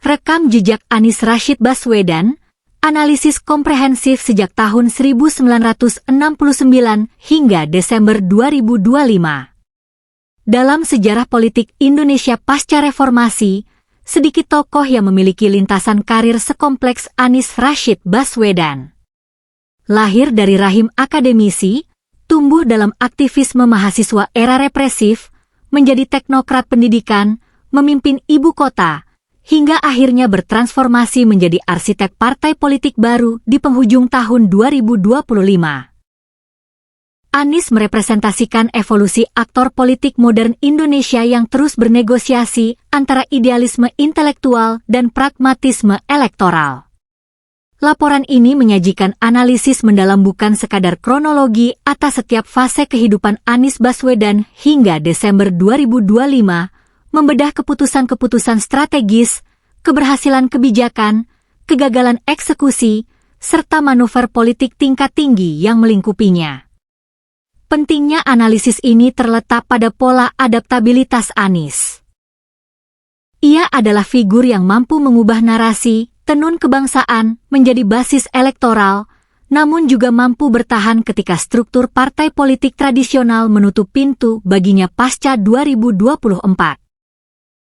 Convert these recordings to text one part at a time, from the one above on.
Rekam jejak Anies Rashid Baswedan, analisis komprehensif sejak tahun 1969 hingga Desember 2025. Dalam sejarah politik Indonesia pasca reformasi, sedikit tokoh yang memiliki lintasan karir sekompleks Anies Rashid Baswedan. Lahir dari rahim akademisi, tumbuh dalam aktivisme mahasiswa era represif, menjadi teknokrat pendidikan, memimpin ibu kota, hingga akhirnya bertransformasi menjadi arsitek partai politik baru di penghujung tahun 2025. Anies merepresentasikan evolusi aktor politik modern Indonesia yang terus bernegosiasi antara idealisme intelektual dan pragmatisme elektoral. Laporan ini menyajikan analisis mendalam bukan sekadar kronologi atas setiap fase kehidupan Anies Baswedan hingga Desember 2025, membedah keputusan-keputusan strategis, keberhasilan kebijakan, kegagalan eksekusi, serta manuver politik tingkat tinggi yang melingkupinya. Pentingnya analisis ini terletak pada pola adaptabilitas Anies. Ia adalah figur yang mampu mengubah narasi, tenun kebangsaan, menjadi basis elektoral, namun juga mampu bertahan ketika struktur partai politik tradisional menutup pintu baginya pasca 2024.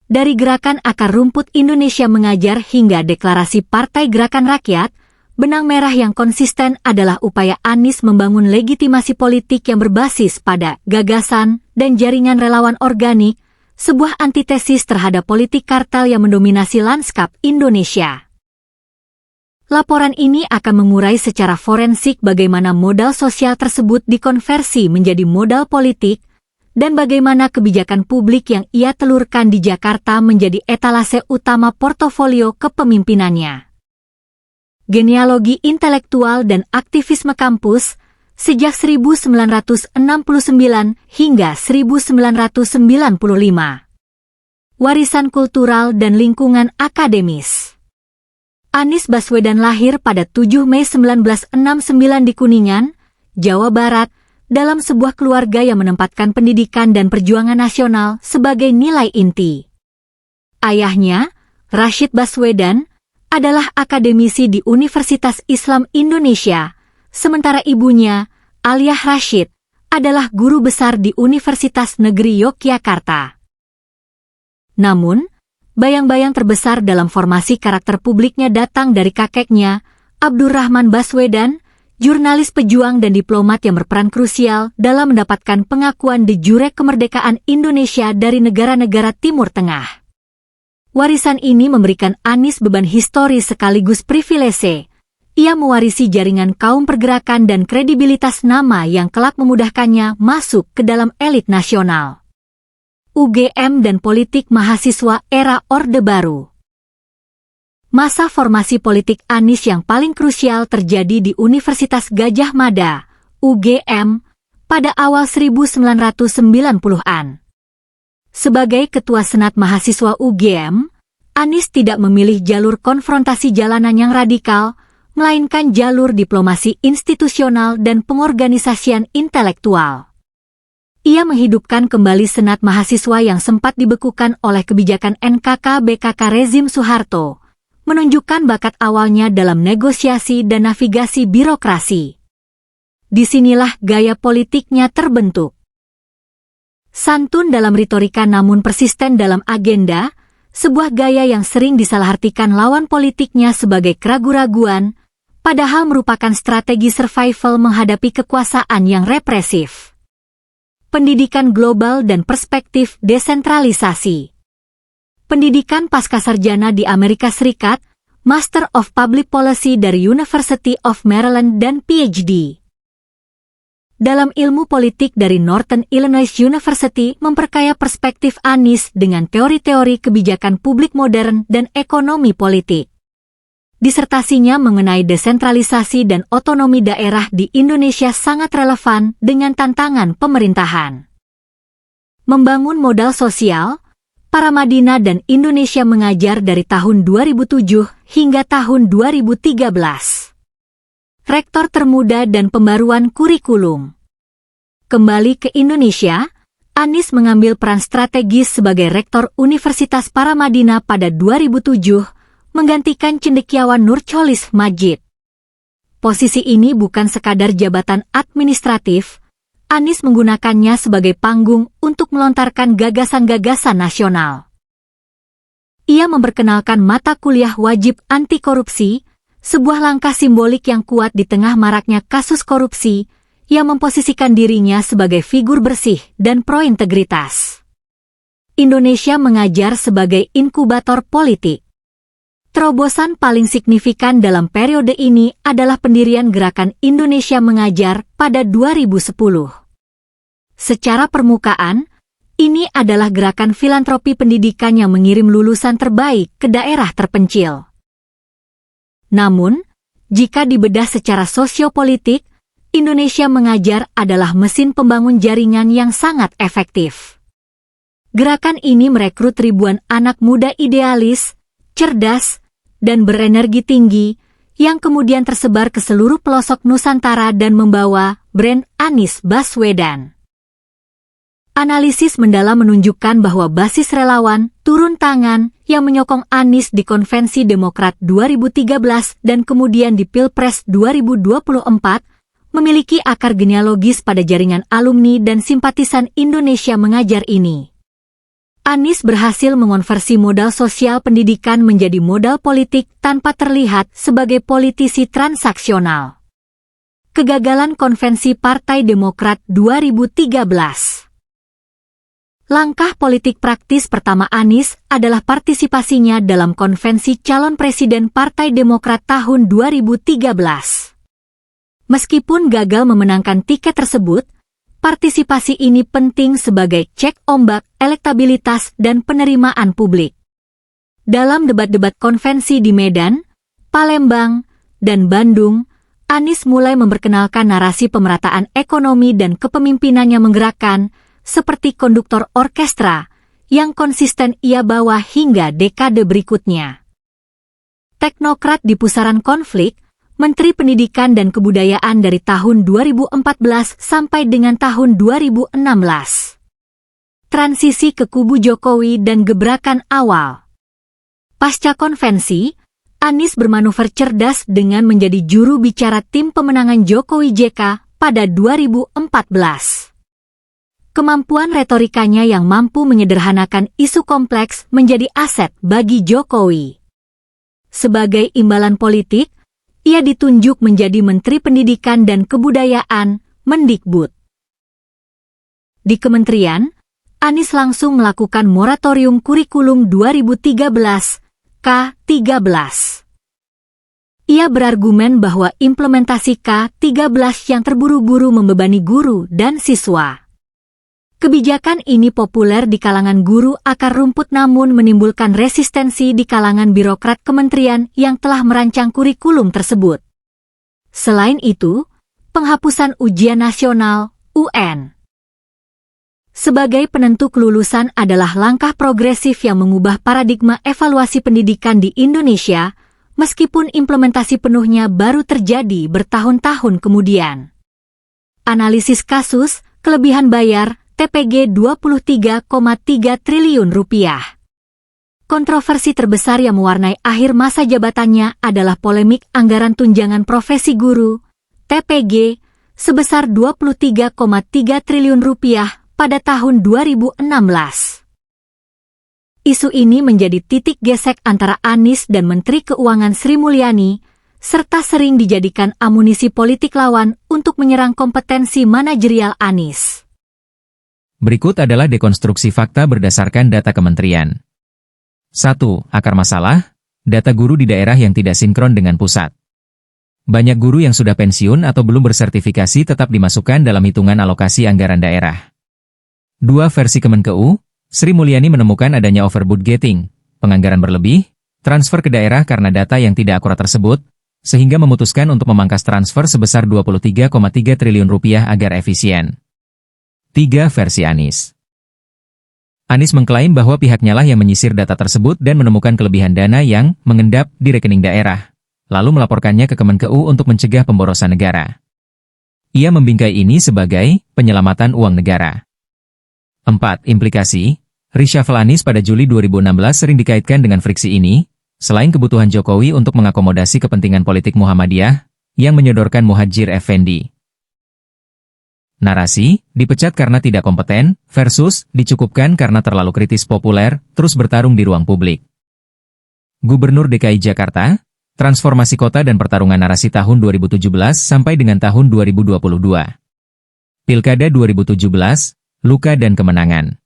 Dari Gerakan Akar Rumput Indonesia Mengajar hingga Deklarasi Partai Gerakan Rakyat, benang merah yang konsisten adalah upaya Anies membangun legitimasi politik yang berbasis pada gagasan dan jaringan relawan organik, sebuah antitesis terhadap politik kartel yang mendominasi lanskap Indonesia. Laporan ini akan mengurai secara forensik bagaimana modal sosial tersebut dikonversi menjadi modal politik, dan bagaimana kebijakan publik yang ia telurkan di Jakarta menjadi etalase utama portofolio kepemimpinannya. Genealogi intelektual dan aktivisme kampus sejak 1969 hingga 1995. Warisan kultural dan lingkungan akademis. Anies Baswedan lahir pada 7 Mei 1969 di Kuningan, Jawa Barat, dalam sebuah keluarga yang menempatkan pendidikan dan perjuangan nasional sebagai nilai inti. Ayahnya, Rashid Baswedan, adalah akademisi di Universitas Islam Indonesia, sementara ibunya, Aliyah Rashid, adalah guru besar di Universitas Negeri Yogyakarta. Namun, bayang-bayang terbesar dalam formasi karakter publiknya datang dari kakeknya, Abdurrahman Baswedan, jurnalis pejuang dan diplomat yang berperan krusial dalam mendapatkan pengakuan de jure kemerdekaan Indonesia dari negara-negara Timur Tengah. Warisan ini memberikan Anies beban historis sekaligus privilese. Ia mewarisi jaringan kaum pergerakan dan kredibilitas nama yang kelak memudahkannya masuk ke dalam elit nasional. UGM dan politik mahasiswa era Orde Baru. Masa formasi politik Anies yang paling krusial terjadi di Universitas Gadjah Mada, UGM, pada awal 1990-an. Sebagai Ketua Senat Mahasiswa UGM, Anies tidak memilih jalur konfrontasi jalanan yang radikal, melainkan jalur diplomasi institusional dan pengorganisasian intelektual. Ia menghidupkan kembali Senat Mahasiswa yang sempat dibekukan oleh kebijakan NKK-BKK rezim Soeharto, menunjukkan bakat awalnya dalam negosiasi dan navigasi birokrasi. Disinilah gaya politiknya terbentuk. Santun dalam retorika namun persisten dalam agenda, sebuah gaya yang sering disalahartikan lawan politiknya sebagai keraguan-raguan, padahal merupakan strategi survival menghadapi kekuasaan yang represif. Pendidikan global dan perspektif desentralisasi. Pendidikan pascasarjana di Amerika Serikat, Master of Public Policy dari University of Maryland dan PhD. Dalam ilmu politik dari Northern Illinois University memperkaya perspektif Anies dengan teori-teori kebijakan publik modern dan ekonomi politik. Disertasinya mengenai desentralisasi dan otonomi daerah di Indonesia sangat relevan dengan tantangan pemerintahan. Membangun modal sosial, Paramadina dan Indonesia Mengajar dari tahun 2007 hingga tahun 2013. Rektor termuda dan pembaruan kurikulum. Kembali ke Indonesia, Anies mengambil peran strategis sebagai Rektor Universitas Paramadina pada 2007, menggantikan cendekiawan Nurcholish Madjid. Posisi ini bukan sekadar jabatan administratif, Anies menggunakannya sebagai panggung untuk melontarkan gagasan-gagasan nasional. Ia memperkenalkan mata kuliah wajib anti korupsi, sebuah langkah simbolik yang kuat di tengah maraknya kasus korupsi, yang memposisikan dirinya sebagai figur bersih dan pro-integritas. Indonesia mengajar sebagai inkubator politik. Terobosan paling signifikan dalam periode ini adalah pendirian Gerakan Indonesia Mengajar pada 2010. Secara permukaan, ini adalah gerakan filantropi pendidikan yang mengirim lulusan terbaik ke daerah terpencil. Namun, jika dibedah secara sosiopolitik, Indonesia Mengajar adalah mesin pembangun jaringan yang sangat efektif. Gerakan ini merekrut ribuan anak muda idealis, cerdas, dan berenergi tinggi, yang kemudian tersebar ke seluruh pelosok Nusantara dan membawa brand Anies Baswedan. Analisis mendalam menunjukkan bahwa basis relawan turun tangan yang menyokong Anies di Konvensi Demokrat 2013 dan kemudian di Pilpres 2024, memiliki akar genealogis pada jaringan alumni dan simpatisan Indonesia Mengajar ini. Anies berhasil mengonversi modal sosial pendidikan menjadi modal politik tanpa terlihat sebagai politisi transaksional. Kegagalan Konvensi Partai Demokrat 2013. Langkah politik praktis pertama Anies adalah partisipasinya dalam Konvensi Calon Presiden Partai Demokrat tahun 2013. Meskipun gagal memenangkan tiket tersebut, partisipasi ini penting sebagai cek ombak elektabilitas dan penerimaan publik. Dalam debat-debat konvensi di Medan, Palembang, dan Bandung, Anies mulai memperkenalkan narasi pemerataan ekonomi dan kepemimpinannya menggerakkan, seperti konduktor orkestra, yang konsisten ia bawa hingga dekade berikutnya. Teknokrat di pusaran konflik, Menteri Pendidikan dan Kebudayaan dari tahun 2014 sampai dengan tahun 2016. Transisi ke kubu Jokowi dan gebrakan awal. Pasca konvensi, Anies bermanuver cerdas dengan menjadi juru bicara tim pemenangan Jokowi JK pada 2014. Kemampuan retorikanya yang mampu menyederhanakan isu kompleks menjadi aset bagi Jokowi. Sebagai imbalan politik, ia ditunjuk menjadi Menteri Pendidikan dan Kebudayaan, Mendikbud. Di kementerian, Anies langsung melakukan moratorium kurikulum 2013, K13. Ia berargumen bahwa implementasi K13 yang terburu-buru membebani guru dan siswa. Kebijakan ini populer di kalangan guru akar rumput namun menimbulkan resistensi di kalangan birokrat kementerian yang telah merancang kurikulum tersebut. Selain itu, penghapusan ujian nasional, UN, sebagai penentu kelulusan adalah langkah progresif yang mengubah paradigma evaluasi pendidikan di Indonesia, meskipun implementasi penuhnya baru terjadi bertahun-tahun kemudian. Analisis kasus, kelebihan bayar, TPG 23,3 triliun rupiah. Kontroversi terbesar yang mewarnai akhir masa jabatannya adalah polemik anggaran tunjangan profesi guru, TPG, sebesar 23,3 triliun rupiah pada tahun 2016. Isu ini menjadi titik gesek antara Anies dan Menteri Keuangan Sri Mulyani, serta sering dijadikan amunisi politik lawan untuk menyerang kompetensi manajerial Anies. Berikut adalah dekonstruksi fakta berdasarkan data kementerian. 1. Akar masalah, data guru di daerah yang tidak sinkron dengan pusat. Banyak guru yang sudah pensiun atau belum bersertifikasi tetap dimasukkan dalam hitungan alokasi anggaran daerah. 2. Versi Kemenkeu, Sri Mulyani menemukan adanya overbudgeting, penganggaran berlebih, transfer ke daerah karena data yang tidak akurat tersebut, sehingga memutuskan untuk memangkas transfer sebesar 23,3 triliun rupiah agar efisien. 3. Versi Anies. Anies mengklaim bahwa pihaknya lah yang menyisir data tersebut dan menemukan kelebihan dana yang mengendap di rekening daerah, lalu melaporkannya ke Kemenkeu untuk mencegah pemborosan negara. Ia membingkai ini sebagai penyelamatan uang negara. 4. Implikasi, reshuffle Anies pada Juli 2016 sering dikaitkan dengan friksi ini, selain kebutuhan Jokowi untuk mengakomodasi kepentingan politik Muhammadiyah, yang menyodorkan Muhadjir Effendi. Narasi, dipecat karena tidak kompeten, versus, dicukupkan karena terlalu kritis populer, terus bertarung di ruang publik. Gubernur DKI Jakarta, transformasi kota dan pertarungan narasi tahun 2017 sampai dengan tahun 2022. Pilkada 2017, luka dan kemenangan.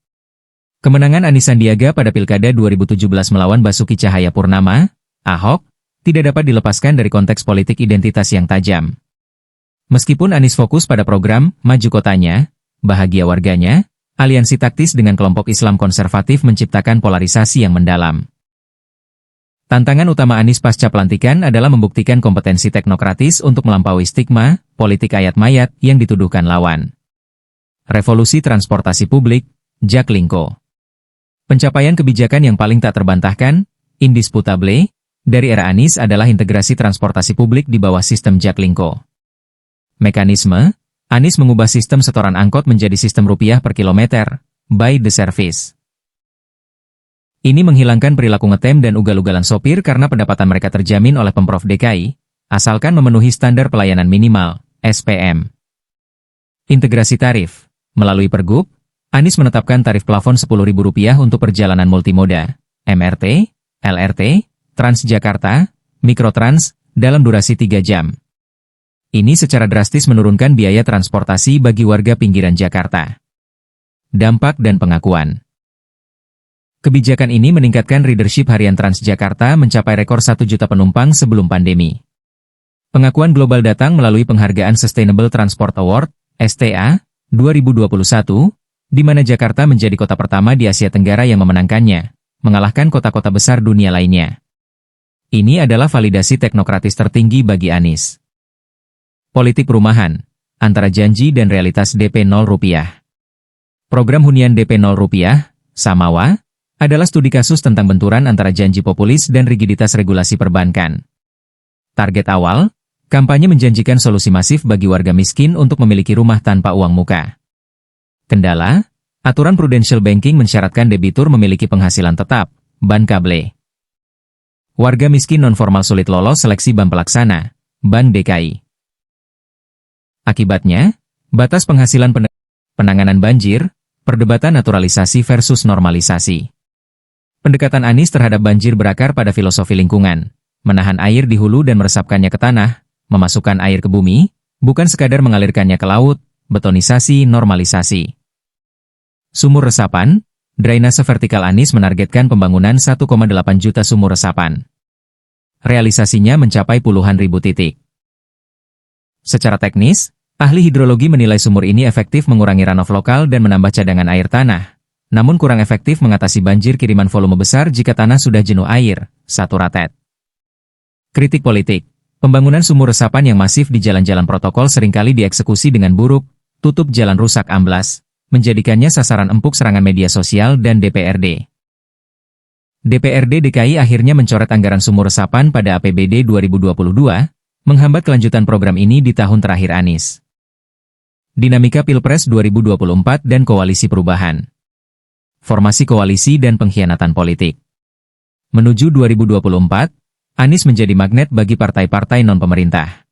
Kemenangan Anies Sandiaga pada Pilkada 2017 melawan Basuki Cahayapurnama, Ahok, tidak dapat dilepaskan dari konteks politik identitas yang tajam. Meskipun Anies fokus pada program Maju Kotanya, Bahagia Warganya, aliansi taktis dengan kelompok Islam konservatif menciptakan polarisasi yang mendalam. Tantangan utama Anies pasca pelantikan adalah membuktikan kompetensi teknokratis untuk melampaui stigma politik ayat mayat yang dituduhkan lawan. Revolusi transportasi publik, Jaklingko. Pencapaian kebijakan yang paling tak terbantahkan, indisputable, dari era Anies adalah integrasi transportasi publik di bawah sistem Jaklingko. Mekanisme, Anies mengubah sistem setoran angkot menjadi sistem rupiah per kilometer, by the service. Ini menghilangkan perilaku ngetem dan ugal-ugalan sopir karena pendapatan mereka terjamin oleh Pemprov DKI, asalkan memenuhi standar pelayanan minimal, SPM. Integrasi tarif. Melalui Pergub, Anies menetapkan tarif plafon Rp10.000 untuk perjalanan multimoda, MRT, LRT, Transjakarta, Mikrotrans, dalam durasi 3 jam. Ini secara drastis menurunkan biaya transportasi bagi warga pinggiran Jakarta. Dampak dan pengakuan. Kebijakan ini meningkatkan ridership harian Transjakarta mencapai rekor 1 juta penumpang sebelum pandemi. Pengakuan global datang melalui penghargaan Sustainable Transport Award, STA, 2021, di mana Jakarta menjadi kota pertama di Asia Tenggara yang memenangkannya, mengalahkan kota-kota besar dunia lainnya. Ini adalah validasi teknokratis tertinggi bagi Anies. Politik perumahan, antara janji dan realitas DP 0 rupiah. Program hunian DP 0 rupiah, Samawa, adalah studi kasus tentang benturan antara janji populis dan rigiditas regulasi perbankan. Target awal, kampanye menjanjikan solusi masif bagi warga miskin untuk memiliki rumah tanpa uang muka. Kendala, aturan prudential banking mensyaratkan debitur memiliki penghasilan tetap, bankable. Warga miskin non-formal sulit lolos seleksi bank pelaksana, Bank DKI. Akibatnya, batas penghasilan penanganan banjir, perdebatan naturalisasi versus normalisasi. Pendekatan Anies terhadap banjir berakar pada filosofi lingkungan, menahan air di hulu dan meresapkannya ke tanah, memasukkan air ke bumi, bukan sekadar mengalirkannya ke laut, betonisasi, normalisasi. Sumur resapan, drainase vertikal Anies menargetkan pembangunan 1,8 juta sumur resapan. Realisasinya mencapai puluhan ribu titik. Secara teknis, ahli hidrologi menilai sumur ini efektif mengurangi runoff lokal dan menambah cadangan air tanah. Namun kurang efektif mengatasi banjir kiriman volume besar jika tanah sudah jenuh air, saturated. Kritik politik. Pembangunan sumur resapan yang masif di jalan-jalan protokol seringkali dieksekusi dengan buruk, tutup jalan rusak amblas, menjadikannya sasaran empuk serangan media sosial dan DPRD. DPRD DKI akhirnya mencoret anggaran sumur resapan pada APBD 2022, menghambat kelanjutan program ini di tahun terakhir Anies. Dinamika Pilpres 2024 dan Koalisi Perubahan. Formasi koalisi dan pengkhianatan politik. Menuju 2024, Anies menjadi magnet bagi partai-partai non-pemerintah.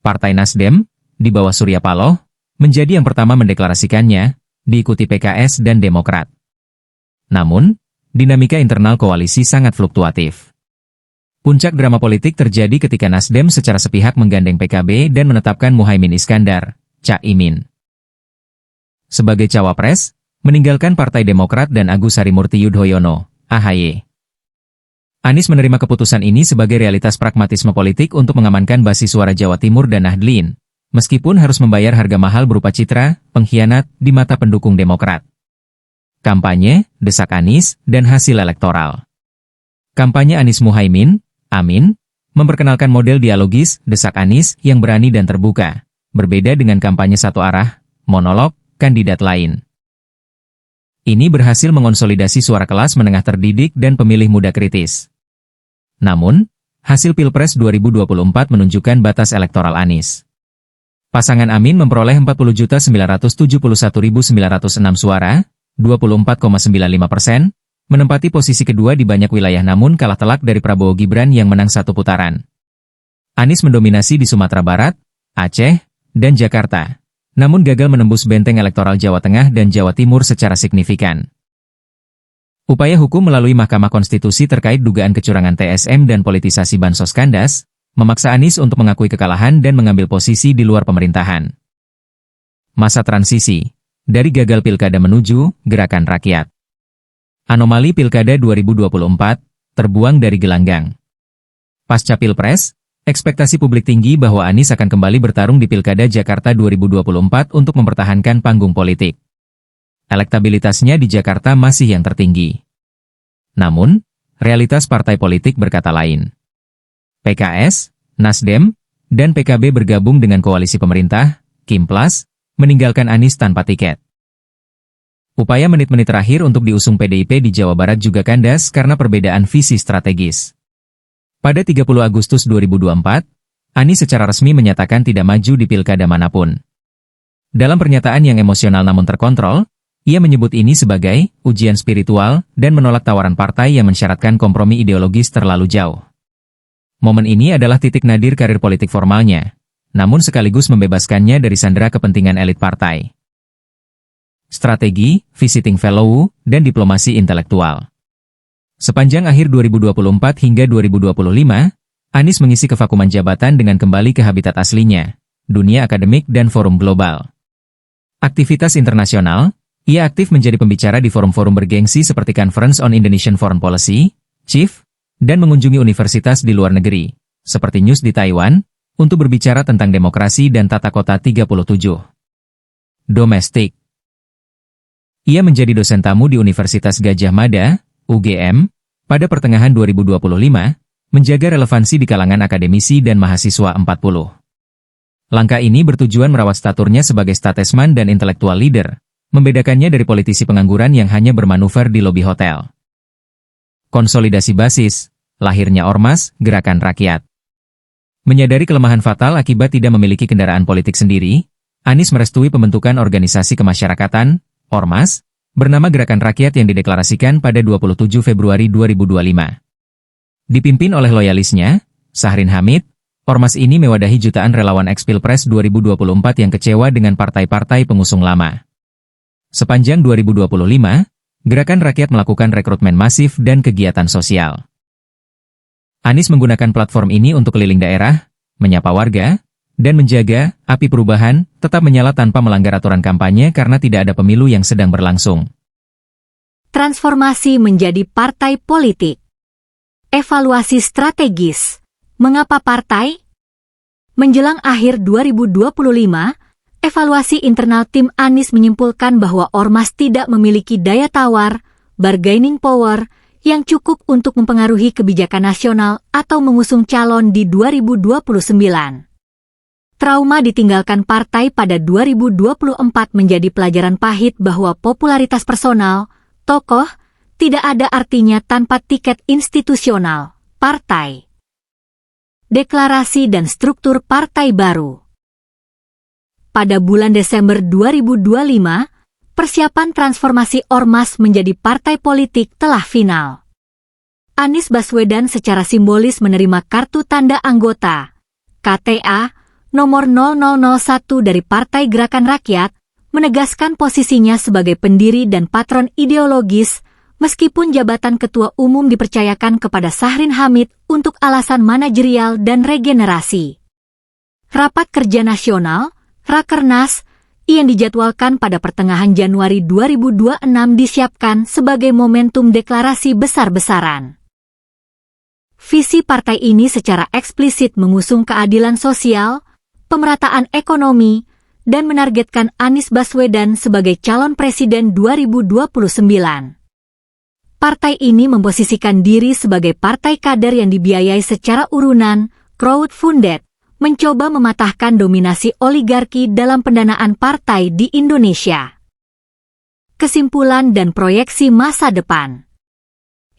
Partai Nasdem, di bawah Surya Paloh, menjadi yang pertama mendeklarasikannya, diikuti PKS dan Demokrat. Namun, dinamika internal koalisi sangat fluktuatif. Puncak drama politik terjadi ketika Nasdem secara sepihak menggandeng PKB dan menetapkan Muhaimin Iskandar, Cak Imin, sebagai cawapres, meninggalkan Partai Demokrat dan Agus Harimurti Yudhoyono, AHY. Anies menerima keputusan ini sebagai realitas pragmatisme politik untuk mengamankan basis suara Jawa Timur dan Nahdlin, meskipun harus membayar harga mahal berupa citra, pengkhianat, di mata pendukung Demokrat. Kampanye, desak Anies, dan hasil elektoral. Kampanye Anies Muhaimin, Amin, memperkenalkan model dialogis, desak Anies, yang berani dan terbuka, berbeda dengan kampanye satu arah, monolog, kandidat lain. Ini berhasil mengonsolidasi suara kelas menengah terdidik dan pemilih muda kritis. Namun, hasil Pilpres 2024 menunjukkan batas elektoral Anies. Pasangan Amin memperoleh 40.971.906 suara, 24,95%, menempati posisi kedua di banyak wilayah namun kalah telak dari Prabowo Gibran yang menang satu putaran. Anies mendominasi di Sumatera Barat, Aceh, dan Jakarta, namun gagal menembus benteng elektoral Jawa Tengah dan Jawa Timur secara signifikan. Upaya hukum melalui Mahkamah Konstitusi terkait dugaan kecurangan TSM dan politisasi Bansos kandas, memaksa Anies untuk mengakui kekalahan dan mengambil posisi di luar pemerintahan. Masa transisi, dari gagal pilkada menuju gerakan rakyat. Anomali pilkada 2024, terbuang dari gelanggang. Pasca Pilpres, ekspektasi publik tinggi bahwa Anies akan kembali bertarung di Pilkada Jakarta 2024 untuk mempertahankan panggung politik. Elektabilitasnya di Jakarta masih yang tertinggi. Namun, realitas partai politik berkata lain. PKS, Nasdem, dan PKB bergabung dengan koalisi pemerintah, Kimplas, meninggalkan Anies tanpa tiket. Upaya menit-menit terakhir untuk diusung PDIP di Jawa Barat juga kandas karena perbedaan visi strategis. Pada 30 Agustus 2024, Anies secara resmi menyatakan tidak maju di pilkada manapun. Dalam pernyataan yang emosional namun terkontrol, ia menyebut ini sebagai ujian spiritual dan menolak tawaran partai yang mensyaratkan kompromi ideologis terlalu jauh. Momen ini adalah titik nadir karir politik formalnya, namun sekaligus membebaskannya dari sandera kepentingan elit partai. Strategi, visiting fellow, dan diplomasi intelektual. Sepanjang akhir 2024 hingga 2025, Anies mengisi kevakuman jabatan dengan kembali ke habitat aslinya, dunia akademik dan forum global. Aktivitas internasional, ia aktif menjadi pembicara di forum-forum bergengsi seperti Conference on Indonesian Foreign Policy, CIF, dan mengunjungi universitas di luar negeri, seperti News di Taiwan, untuk berbicara tentang demokrasi dan tata kota 37. Domestik. Ia menjadi dosen tamu di Universitas Gadjah Mada, UGM, pada pertengahan 2025, menjaga relevansi di kalangan akademisi dan mahasiswa 40. Langkah ini bertujuan merawat staturnya sebagai statesman dan intelektual leader, membedakannya dari politisi pengangguran yang hanya bermanuver di lobi hotel. Konsolidasi basis, lahirnya Ormas, Gerakan Rakyat. Menyadari kelemahan fatal akibat tidak memiliki kendaraan politik sendiri, Anies merestui pembentukan organisasi kemasyarakatan, Ormas, bernama Gerakan Rakyat yang dideklarasikan pada 27 Februari 2025. Dipimpin oleh loyalisnya, Sahrin Hamid, Ormas ini mewadahi jutaan relawan ex-Pilpres 2024 yang kecewa dengan partai-partai pengusung lama. Sepanjang 2025, Gerakan Rakyat melakukan rekrutmen masif dan kegiatan sosial. Anies menggunakan platform ini untuk keliling daerah, menyapa warga, dan menjaga api perubahan tetap menyala tanpa melanggar aturan kampanye karena tidak ada pemilu yang sedang berlangsung. Transformasi menjadi partai politik. Evaluasi strategis. Mengapa partai? Menjelang akhir 2025, evaluasi internal tim Anies menyimpulkan bahwa Ormas tidak memiliki daya tawar, bargaining power, yang cukup untuk mempengaruhi kebijakan nasional atau mengusung calon di 2029. Trauma ditinggalkan partai pada 2024 menjadi pelajaran pahit bahwa popularitas personal, tokoh, tidak ada artinya tanpa tiket institusional, partai. Deklarasi dan struktur partai baru. Pada bulan Desember 2025, persiapan transformasi Ormas menjadi partai politik telah final. Anies Baswedan secara simbolis menerima kartu tanda anggota, KTA, nomor 0001 dari Partai Gerakan Rakyat, menegaskan posisinya sebagai pendiri dan patron ideologis, meskipun jabatan ketua umum dipercayakan kepada Sahrin Hamid untuk alasan manajerial dan regenerasi. Rapat Kerja Nasional, Rakernas, yang dijadwalkan pada pertengahan Januari 2026 disiapkan sebagai momentum deklarasi besar-besaran. Visi partai ini secara eksplisit mengusung keadilan sosial, pemerataan ekonomi, dan menargetkan Anies Baswedan sebagai calon presiden 2029. Partai ini memposisikan diri sebagai partai kader yang dibiayai secara urunan, crowdfunded, mencoba mematahkan dominasi oligarki dalam pendanaan partai di Indonesia. Kesimpulan dan proyeksi masa depan.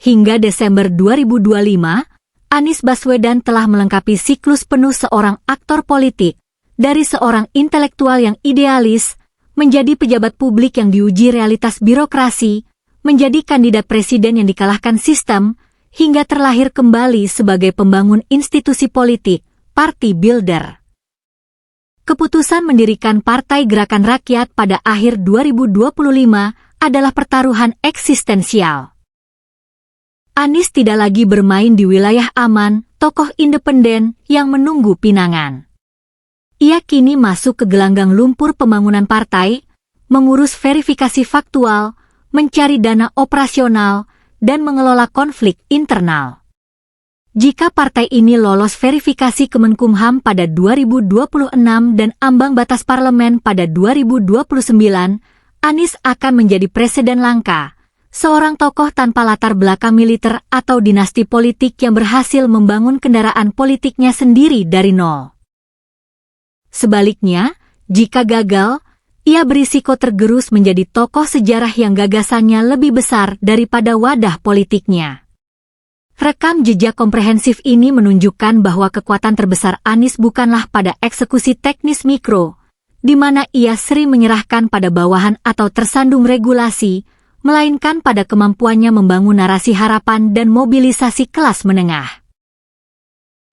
Hingga Desember 2025, Anies Baswedan telah melengkapi siklus penuh seorang aktor politik, dari seorang intelektual yang idealis, menjadi pejabat publik yang diuji realitas birokrasi, menjadi kandidat presiden yang dikalahkan sistem, hingga terlahir kembali sebagai pembangun institusi politik, party builder. Keputusan mendirikan Partai Gerakan Rakyat pada akhir 2025 adalah pertaruhan eksistensial. Anies tidak lagi bermain di wilayah aman, tokoh independen yang menunggu pinangan. Ia kini masuk ke gelanggang lumpur pembangunan partai, mengurus verifikasi faktual, mencari dana operasional, dan mengelola konflik internal. Jika partai ini lolos verifikasi Kemenkumham pada 2026 dan ambang batas parlemen pada 2029, Anies akan menjadi presiden langka, seorang tokoh tanpa latar belakang militer atau dinasti politik yang berhasil membangun kendaraan politiknya sendiri dari nol. Sebaliknya, jika gagal, ia berisiko tergerus menjadi tokoh sejarah yang gagasannya lebih besar daripada wadah politiknya. Rekam jejak komprehensif ini menunjukkan bahwa kekuatan terbesar Anies bukanlah pada eksekusi teknis mikro, di mana ia sering menyerahkan pada bawahan atau tersandung regulasi, melainkan pada kemampuannya membangun narasi harapan dan mobilisasi kelas menengah.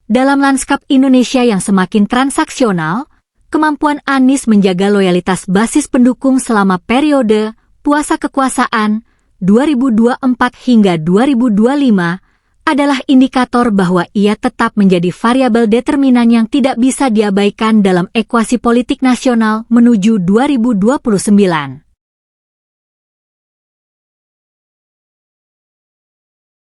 Dalam lanskap Indonesia yang semakin transaksional, kemampuan Anies menjaga loyalitas basis pendukung selama periode puasa kekuasaan 2024 hingga 2025 adalah indikator bahwa ia tetap menjadi variabel determinan yang tidak bisa diabaikan dalam ekuasi politik nasional menuju 2029.